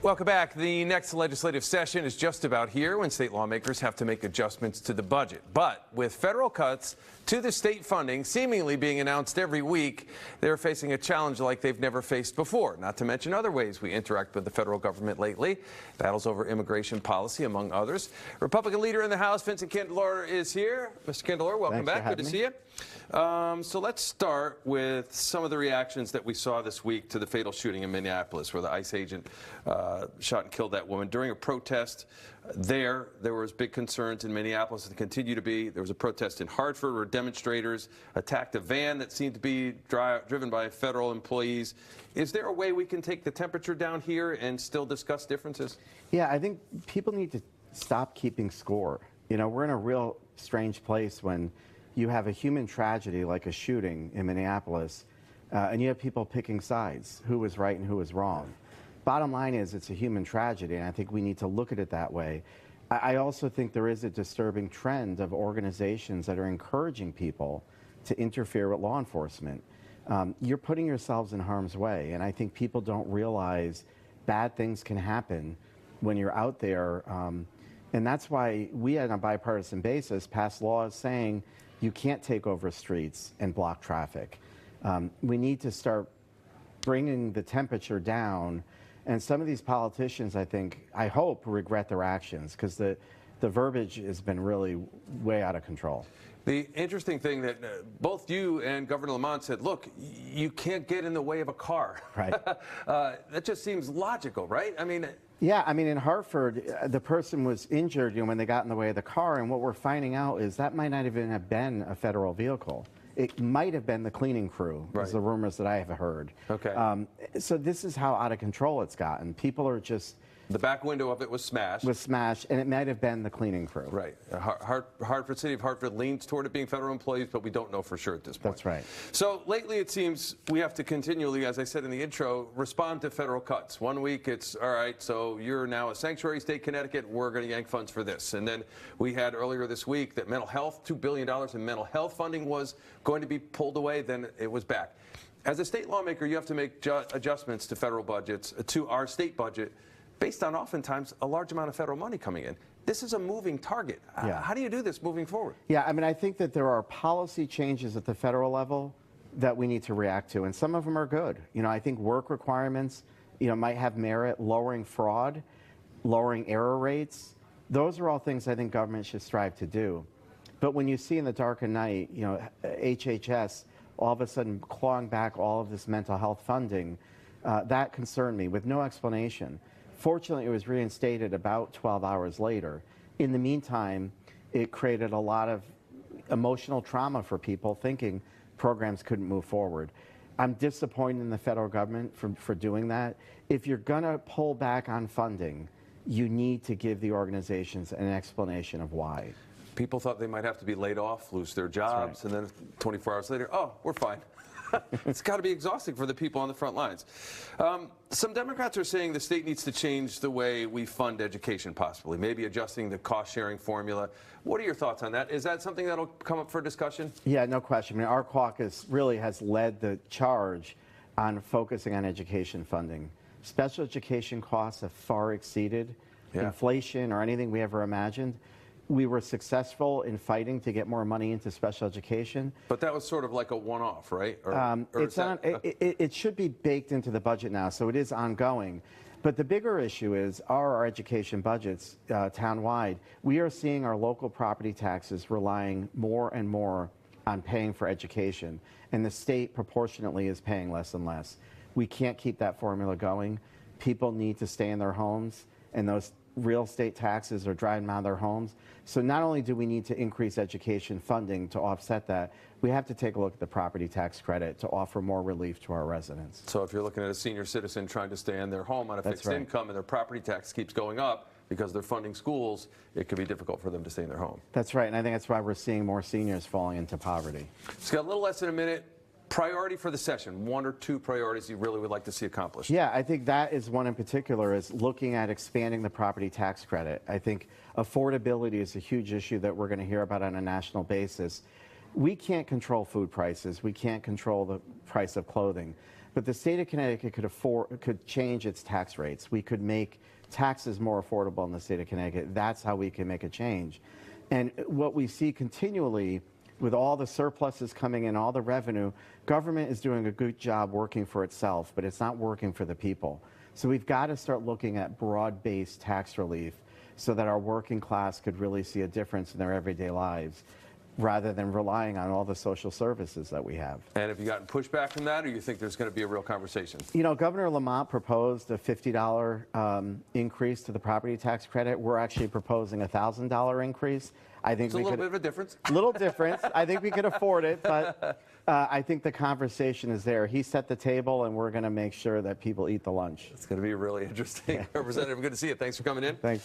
Welcome back. The next legislative session is just about here when state lawmakers have to make adjustments to the budget. But with federal cuts to the state funding seemingly being announced every week, they're facing a challenge like they've never faced before, not to mention other ways we interact with the federal government lately. Battles over immigration policy, among others. Republican leader in the House, Vincent Candelora, is here. Mr. Candelora, welcome back. Good to see you. So let's start with some of the reactions that we saw this week to the fatal shooting in Minneapolis, where the ICE agent shot and killed that woman. During a protest there was big concerns in Minneapolis and continue to be. There was a protest in Hartford where demonstrators attacked a van that seemed to be driven by federal employees. Is there a way we can take the temperature down here and still discuss differences? Yeah, I think people need to stop keeping score. You know, we're in a real strange place when you have a human tragedy like a shooting in Minneapolis, and you have people picking sides, who was right and who was wrong. Bottom line is it's a human tragedy, and I think we need to look at it that way. I also think there is a disturbing trend of organizations that are encouraging people to interfere with law enforcement. You're putting yourselves in harm's way, and I think people don't realize bad things can happen when you're out there. And that's why we, on a bipartisan basis, passed laws saying you can't take over streets and block traffic. We need to start bringing the temperature down. And some of these politicians, I hope, regret their actions, because the verbiage has been really way out of control. The interesting thing that both you and Governor Lamont said, look, you can't get in the way of a car. Right. That just seems logical, right? I mean... Yeah, I mean, in Hartford, the person was injured when they got in the way of the car, and what we're finding out is that might not even have been a federal vehicle. It might have been the cleaning crew, is the rumors that I have heard. Okay. So this is how out of control it's gotten. People are just... The back window of it was smashed. And it might have been the cleaning crew. Right. Hartford, City of Hartford leans toward it being federal employees, but we don't know for sure at this point. That's right. So lately it seems we have to continually, as I said in the intro, respond to federal cuts. One week it's, all right, so you're now a sanctuary state, Connecticut, we're going to yank funds for this. And then we had earlier this week that mental health, $2 billion in mental health funding was going to be pulled away, then it was back. As a state lawmaker, you have to make adjustments to federal budgets, to our state budget, based on oftentimes a large amount of federal money coming in. This is a moving target. Yeah. How do you do this moving forward? Yeah, I mean, I think that there are policy changes at the federal level that we need to react to, and some of them are good. You know, I think work requirements, might have merit, lowering fraud, lowering error rates. Those are all things I think government should strive to do. But when you see in the dark of night, HHS all of a sudden clawing back all of this mental health funding, that concerned me with no explanation. Fortunately, it was reinstated about 12 hours later. In the meantime, it created a lot of emotional trauma for people thinking programs couldn't move forward. I'm disappointed in the federal government for doing that. If you're going to pull back on funding, you need to give the organizations an explanation of why. People thought they might have to be laid off, lose their jobs, and then 24 hours later, oh, we're fine. It's got to be exhausting for the people on the front lines. Some Democrats are saying the state needs to change the way we fund education, possibly, maybe adjusting the cost-sharing formula. What are your thoughts on that? Is that something that'll come up for discussion? Yeah, no question. I mean, our caucus really has led the charge on focusing on education funding. Special education costs have far exceeded inflation or anything we ever imagined. We were successful in fighting to get more money into special education. But that was sort of like a one-off, right? It should be baked into the budget now, so it is ongoing. But the bigger issue is, are our education budgets town-wide? We are seeing our local property taxes relying more and more on paying for education, and the state proportionately is paying less and less. We can't keep that formula going. People need to stay in their homes, and those real estate taxes are driving them out of their homes. So not only do we need to increase education funding to offset that, we have to take a look at the property tax credit to offer more relief to our residents. So if you're looking at a senior citizen trying to stay in their home on a fixed income and their property tax keeps going up because they're funding schools, it could be difficult for them to stay in their home. That's right, and I think that's why we're seeing more seniors falling into poverty. It's got a little less than a minute. Priority for the session, one or two priorities you really would like to see accomplished? Yeah, I think that is one in particular, is looking at expanding the property tax credit. I think affordability is a huge issue that we're going to hear about on a national basis. We can't control food prices. We can't control the price of clothing. But the state of Connecticut could change its tax rates. We could make taxes more affordable in the state of Connecticut. That's how we can make a change. And what we see continually with all the surpluses coming in, all the revenue, government is doing a good job working for itself, but it's not working for the people. So we've got to start looking at broad-based tax relief so that our working class could really see a difference in their everyday lives, rather than relying on all the social services that we have. And have you gotten pushback from that, or you think there's going to be a real conversation? You know, Governor Lamont proposed a $50 increase to the property tax credit. We're actually proposing a $1,000 increase. I think It's a little bit of a difference. Little difference. I think we could afford it, but I think the conversation is there. He set the table, and we're going to make sure that people eat the lunch. It's going to be really interesting. Representative, good to see you. Thanks for coming in. Thank you.